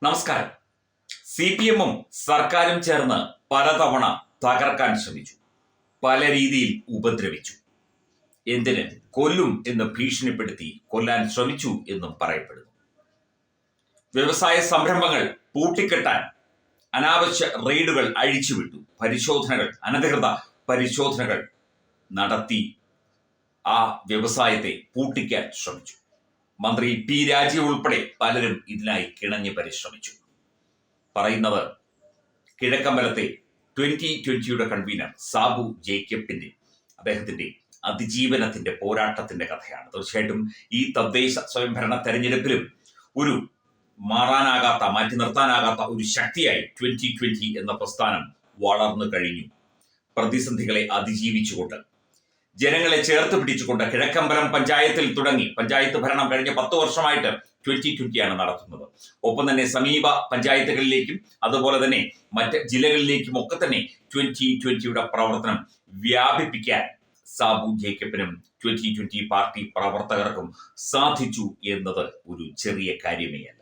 നമസ്കാരം. CPM-ഉം സർക്കാരും ചേർന്ന് പലതവണ തകർക്കാൻ ശ്രമിച്ചു, പല രീതിയിൽ ഉപദ്രവിച്ചു. എന്തിന്? കൊല്ലും എന്ന് ഭീഷണിപ്പെടുത്തി കൊല്ലാൻ ശ്രമിച്ചു എന്നും പറയപ്പെടുന്നു. വ്യവസായ സംരംഭങ്ങൾ പൂട്ടിക്കെട്ടാൻ അനാവശ്യ റെയ്ഡുകൾ അഴിച്ചുവിട്ടു, പരിശോധനകൾ, അനധികൃത പരിശോധനകൾ നടത്തി ആ വ്യവസായത്തെ പൂട്ടിക്കാൻ ശ്രമിച്ചു. മന്ത്രി പി രാജീവ് ഉൾപ്പെടെ പലരും ഇതിനായി കിണഞ്ഞ് പരിശ്രമിച്ചു. പറയുന്നത് കിഴക്കമ്പലത്തെ 2020 കൺവീനർ സാബു ജേക്കബിന്റെ അദ്ദേഹത്തിന്റെ അതിജീവനത്തിന്റെ പോരാട്ടത്തിന്റെ കഥയാണ്. തീർച്ചയായിട്ടും ഈ തദ്ദേശ സ്വയംഭരണ തെരഞ്ഞെടുപ്പിലും ഒരു മാറ്റി നിർത്താനാകാത്ത ഒരു ശക്തിയായി 2020 എന്ന പ്രസ്ഥാനം വളർന്നു കഴിഞ്ഞു. പ്രതിസന്ധികളെ അതിജീവിച്ചുകൊണ്ട്, ജനങ്ങളെ ചേർത്ത് പിടിച്ചുകൊണ്ട് കിഴക്കമ്പലം പഞ്ചായത്തിൽ തുടങ്ങി. പഞ്ചായത്ത് ഭരണം കഴിഞ്ഞ 10 വർഷമായിട്ട് 2020 ആണ് നടത്തുന്നത്. ഒപ്പം തന്നെ സമീപ പഞ്ചായത്തുകളിലേക്കും അതുപോലെ തന്നെ മറ്റ് ജില്ലകളിലേക്കും ഒക്കെ തന്നെ 2020 പ്രവർത്തനം വ്യാപിപ്പിക്കാൻ സാബു ജേക്കബിനും 2020 പാർട്ടി പ്രവർത്തകർക്കും സാധിച്ചു എന്നത് ഒരു ചെറിയ കാര്യമേ അല്ല.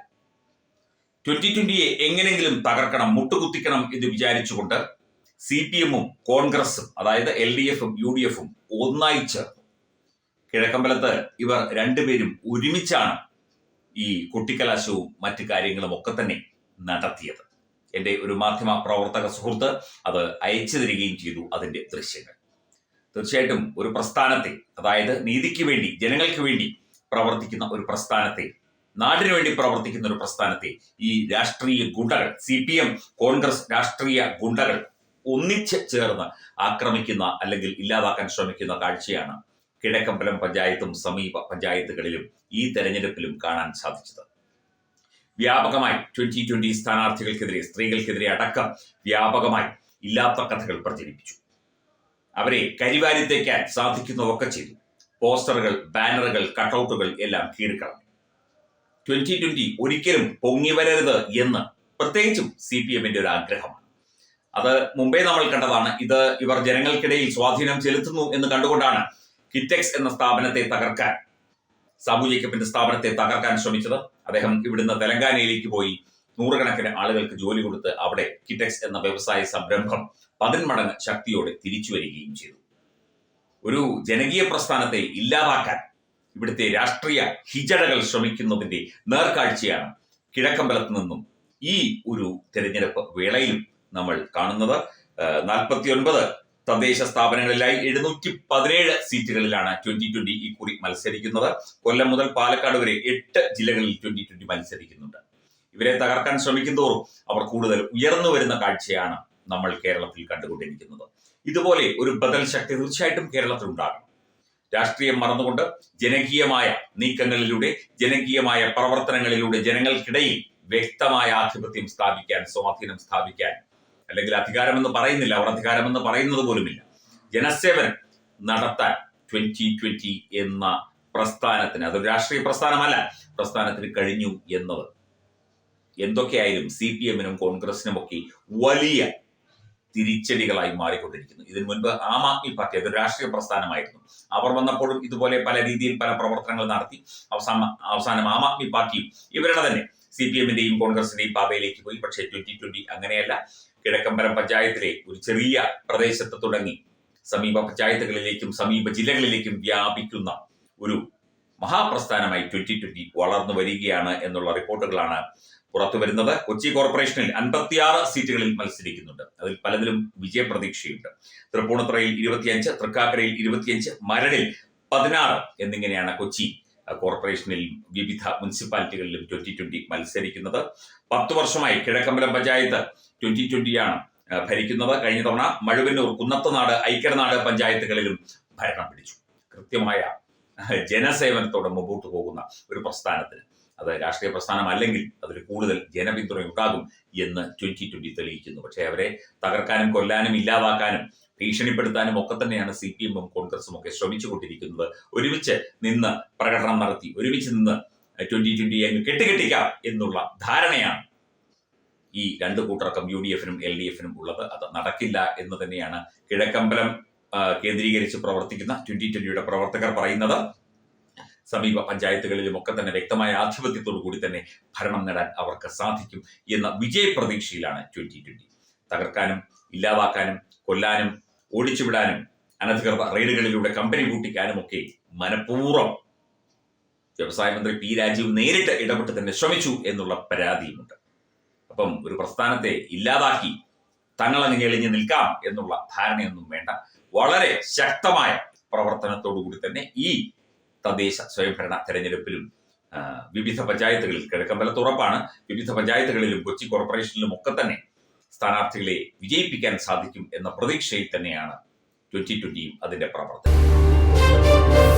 2020 എങ്ങനെങ്കിലും തകർക്കണം, മുട്ടുകുത്തിക്കണം എന്ന് വിചാരിച്ചുകൊണ്ട് CPM-ഉം കോൺഗ്രസും, അതായത് LDF-ഉം UDF-ഉം ഒന്നായി ചേർന്നു. കിഴക്കമ്പലത്ത് ഇവർ രണ്ടുപേരും ഒരുമിച്ചാണ് ഈ കുട്ടിക്കലാശവും മറ്റു കാര്യങ്ങളും ഒക്കെ തന്നെ നടത്തിയത്. എൻ്റെ ഒരു മാധ്യമ പ്രവർത്തക സുഹൃത്ത് അത് അയച്ചു തരികയും ചെയ്തു അതിന്റെ ദൃശ്യങ്ങൾ. തീർച്ചയായിട്ടും ഒരു പ്രസ്ഥാനത്തെ, അതായത് നീതിക്ക് വേണ്ടി, ജനങ്ങൾക്ക് വേണ്ടി പ്രവർത്തിക്കുന്ന ഒരു പ്രസ്ഥാനത്തെ, നാടിനു വേണ്ടി പ്രവർത്തിക്കുന്ന ഒരു പ്രസ്ഥാനത്തെ ഈ രാഷ്ട്രീയ ഗുണ്ടകൾ, CPM കോൺഗ്രസ് രാഷ്ട്രീയ ഗുണ്ടകൾ ഒന്നിച്ച് ചേർന്ന് ആക്രമിക്കുന്ന അല്ലെങ്കിൽ ഇല്ലാതാക്കാൻ ശ്രമിക്കുന്ന കാഴ്ചയാണ് കിഴക്കമ്പലം പഞ്ചായത്തും സമീപ പഞ്ചായത്തുകളിലും ഈ തെരഞ്ഞെടുപ്പിലും കാണാൻ സാധിച്ചത്. വ്യാപകമായി 2020 സ്ഥാനാർത്ഥികൾക്കെതിരെ, സ്ത്രീകൾക്കെതിരെ അടക്കം വ്യാപകമായി ഇല്ലാത്ത കഥകൾ പ്രചരിപ്പിച്ചു. അവരെ കരിവാരിത്തേക്കാൻ സാധിക്കുന്നതൊക്കെ ചെയ്തു. പോസ്റ്ററുകൾ, ബാനറുകൾ, കട്ടൗട്ടുകൾ എല്ലാം കീറിക്കളഞ്ഞു. 2020 ഒരിക്കലും പൊങ്ങി വരരുത് എന്ന് പ്രത്യേകിച്ചും CPM-ന്റെ ഒരു ആഗ്രഹമാണ്. അത് മുമ്പേ നമ്മൾ കണ്ടതാണ്. ഇവർ ജനങ്ങൾക്കിടയിൽ സ്വാധീനം ചെലുത്തുന്നു എന്ന് കണ്ടുകൊണ്ടാണ് കിറ്റെക്സ് എന്ന സ്ഥാപനത്തെ തകർക്കാൻ, സാബു ജേക്കബിന്റെ സ്ഥാപനത്തെ തകർക്കാൻ ശ്രമിച്ചത്. അദ്ദേഹം ഇവിടുന്ന് തെലങ്കാനയിലേക്ക് പോയി നൂറുകണക്കിന് ആളുകൾക്ക് ജോലി കൊടുത്ത് അവിടെ കിറ്റെക്സ് എന്ന വ്യവസായ സംരംഭം 10 മടങ്ങ് ശക്തിയോടെ തിരിച്ചു വരികയും ചെയ്തു. ഒരു ജനകീയ പ്രസ്ഥാനത്തെ ഇല്ലാതാക്കാൻ ഇവിടുത്തെ രാഷ്ട്രീയ ഹിജടകൾ ശ്രമിക്കുന്നതിന്റെ നേർക്കാഴ്ചയാണ് കിഴക്കമ്പലത്ത് നിന്നും ഈ ഒരു തെരഞ്ഞെടുപ്പ് വേളയിലും നമ്മൾ കാണുന്നത്. 49 തദ്ദേശ സ്ഥാപനങ്ങളിലായി 717 സീറ്റുകളിലാണ് 2020 ഇക്കുറി മത്സരിക്കുന്നത്. കൊല്ലം മുതൽ പാലക്കാട് വരെ 8 ജില്ലകളിൽ 2020 മത്സരിക്കുന്നുണ്ട്. ഇവരെ തകർക്കാൻ ശ്രമിക്കുന്തോറും അവർ കൂടുതൽ ഉയർന്നു വരുന്ന കാഴ്ചയാണ് നമ്മൾ കേരളത്തിൽ കണ്ടുകൊണ്ടിരിക്കുന്നത്. ഇതുപോലെ ഒരു ബദൽ ശക്തി തീർച്ചയായിട്ടും കേരളത്തിൽ ഉണ്ടാകണം. രാഷ്ട്രീയം മറന്നുകൊണ്ട് ജനകീയമായ നീക്കങ്ങളിലൂടെ, ജനകീയമായ പ്രവർത്തനങ്ങളിലൂടെ ജനങ്ങൾക്കിടയിൽ വ്യക്തമായ ആധിപത്യം സ്ഥാപിക്കാൻ, സ്വാധീനം സ്ഥാപിക്കാൻ, അല്ലെങ്കിൽ അധികാരമെന്ന് പറയുന്നില്ല, അവർ അധികാരമെന്ന് പറയുന്നത് പോലുമില്ല, ജനസേവനം നടത്താൻ 2020 എന്ന പ്രസ്ഥാനത്തിന്, അതൊരു രാഷ്ട്രീയ പ്രസ്ഥാനമല്ല, പ്രസ്ഥാനത്തിന് കഴിഞ്ഞു എന്നത് എന്തൊക്കെയായാലും CPM-നും കോൺഗ്രസിനും ഒക്കെ വലിയ തിരിച്ചടികളായി മാറിക്കൊണ്ടിരിക്കുന്നു. ഇതിനു മുൻപ് ആം ആദ്മി പാർട്ടി അതൊരു രാഷ്ട്രീയ പ്രസ്ഥാനമായിരുന്നു. അവർ വന്നപ്പോഴും ഇതുപോലെ പല രീതിയിൽ പല പ്രവർത്തനങ്ങൾ നടത്തി. അവസാനം ആം ആദ്മി പാർട്ടിയും ഇവരുടെ തന്നെ CPM-ന്റെയും കോൺഗ്രസിന്റെയും പാതയിലേക്ക് പോയി. പക്ഷേ 2020 അങ്ങനെയല്ല. കിഴക്കമ്പലം പഞ്ചായത്തിലെ ഒരു ചെറിയ പ്രദേശത്ത് തുടങ്ങി സമീപ പഞ്ചായത്തുകളിലേക്കും സമീപ ജില്ലകളിലേക്കും വ്യാപിക്കുന്ന ഒരു മഹാപ്രസ്ഥാനമായി 2020 വളർന്നു വരികയാണ് എന്നുള്ള റിപ്പോർട്ടുകളാണ് പുറത്തു വരുന്നത്. കൊച്ചി കോർപ്പറേഷനിൽ 56 സീറ്റുകളിൽ മത്സരിക്കുന്നുണ്ട്. അതിൽ പലതിലും വിജയപ്രതീക്ഷയുണ്ട്. തൃപ്പൂണിത്തുറയിൽ 25, തൃക്കാക്കരയിൽ 25, മരടിൽ 16 എന്നിങ്ങനെയാണ് കൊച്ചി കോർപ്പറേഷനിൽ വിവിധ മുനിസിപ്പാലിറ്റികളിലും 2020 മത്സരിക്കുന്നത്. 10 വർഷമായി കിഴക്കമ്പലം പഞ്ചായത്ത് 2020 ആണ് ഭരിക്കുന്നത്. കഴിഞ്ഞ തവണ മഴുവന്നൂർ, കുന്നത്തുനാട്, ഐക്യനാട് പഞ്ചായത്തുകളിലും ഭരണം പിടിച്ചു. കൃത്യമായ ജനസേവനത്തോടെ മുമ്പോട്ട് പോകുന്ന ഒരു പ്രസ്ഥാനത്തിന്, അത് രാഷ്ട്രീയ പ്രസ്ഥാനം അല്ലെങ്കിൽ അതിൽ കൂടുതൽ ജനപിന്തുണ ഉണ്ടാകും എന്ന് 2020 തെളിയിക്കുന്നു. പക്ഷേ അവരെ തകർക്കാനും കൊല്ലാനും ഇല്ലാതാക്കാനും ഭീഷണിപ്പെടുത്താനും ഒക്കെ തന്നെയാണ് CPM-ഉം കോൺഗ്രസും ഒക്കെ ശ്രമിച്ചുകൊണ്ടിരിക്കുന്നത്. ഒരുമിച്ച് നിന്ന് പ്രകടനം നടത്തി, ഒരുമിച്ച് നിന്ന് 2020 അങ്ങ് കെട്ടിക്കെട്ടിക്കാം എന്നുള്ള ധാരണയാണ് ഈ രണ്ടു കൂട്ടർക്കും, UDF-നും LDF-നും ഉള്ളത്. അത് നടക്കില്ല എന്ന് തന്നെയാണ് കിഴക്കമ്പലം കേന്ദ്രീകരിച്ച് പ്രവർത്തിക്കുന്ന 2020 പ്രവർത്തകർ പറയുന്നത്. സമീപ പഞ്ചായത്തുകളിലും ഒക്കെ തന്നെ വ്യക്തമായ ആധിപത്യത്തോടു കൂടി തന്നെ ഭരണം നേടാൻ അവർക്ക് സാധിക്കും എന്ന വിജയപ്രതീക്ഷയിലാണ് 2020. തകർക്കാനും ഇല്ലാതാക്കാനും കൊല്ലാനും ഓടിച്ചുവിടാനും അനധികൃത റെയ്ഡുകളിലൂടെ കമ്പനി പൂട്ടിക്കാനും ഒക്കെ മനഃപൂർവ്വം വ്യവസായ മന്ത്രി പി രാജീവ് നേരിട്ട് ഇടപെട്ട് തന്നെ ശ്രമിച്ചു എന്നുള്ള പരാതിയുമുണ്ട്. അപ്പം ഒരു പ്രസ്ഥാനത്തെ ഇല്ലാതാക്കി തങ്ങളങ്ങ് ഞെളിഞ്ഞു നിൽക്കാം എന്നുള്ള ധാരണയൊന്നും വേണ്ട. വളരെ ശക്തമായ പ്രവർത്തനത്തോടുകൂടി തന്നെ ഈ തദ്ദേശ സ്വയംഭരണ തെരഞ്ഞെടുപ്പിലും വിവിധ പഞ്ചായത്തുകളിൽ, കിഴക്കമ്പലത്ത് ഉറപ്പാണ്, വിവിധ പഞ്ചായത്തുകളിലും കൊച്ചി കോർപ്പറേഷനിലും ഒക്കെ തന്നെ സ്ഥാനാർത്ഥികളെ വിജയിപ്പിക്കാൻ സാധിക്കും എന്ന പ്രതീക്ഷയിൽ തന്നെയാണ് 2020 അതിന്റെ പ്രവർത്തനം.